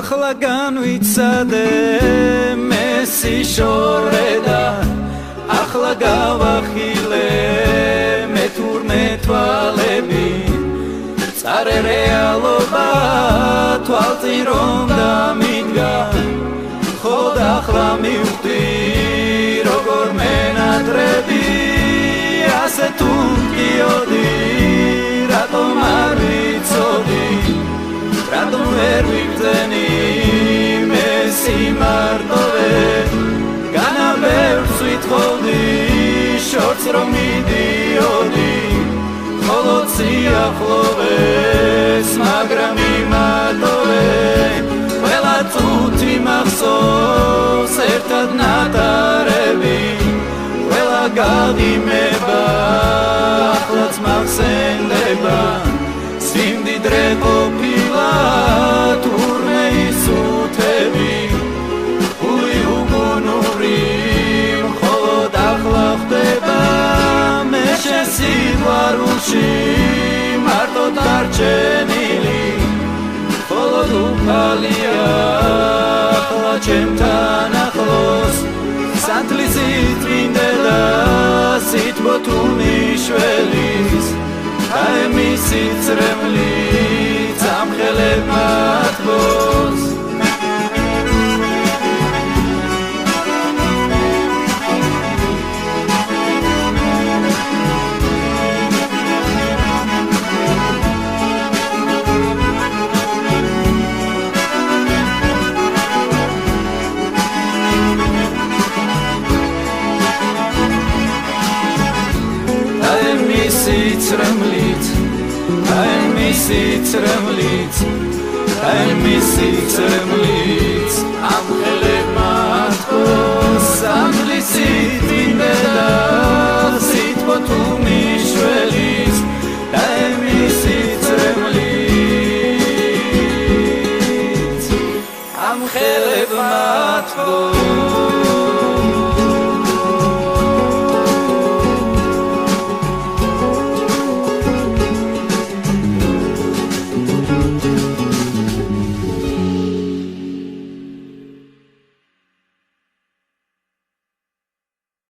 ახლა განვიცადე მესი შორედა ახლა გავახილე მე თურმე თვალები წარე რეალობა თვალწინ რომ დამიდგა ხოდ ახლა მივხვდი როგორ მენატრები ასე თუ მკიოდი რატომ არ ვიცოდი რატომ ვერ ვიგრძენი მე სიმარტოვე განაბევრს ვითხოვდი შორს რომ მიდიოდი მხოლოდ სიახლოვეს მაგრამ იმატოვე ყველა წუთი მახსოვს ერთად ნატარები ყველა გაღიმება ახლაც მახსენდება სიმდიდრე ყოფილა თურმე ისუთები ფული უგუნური მხოლოდ ახლა ხდება მე შესიყვარულში მარტო დარჩენილი მხოლოდ უფალია ახლა ჩემთან ახლოს სანთლისით მინდელა სითბო თუნიშველის აი მისი წრემლით ამხელებმა თბოს I miss it,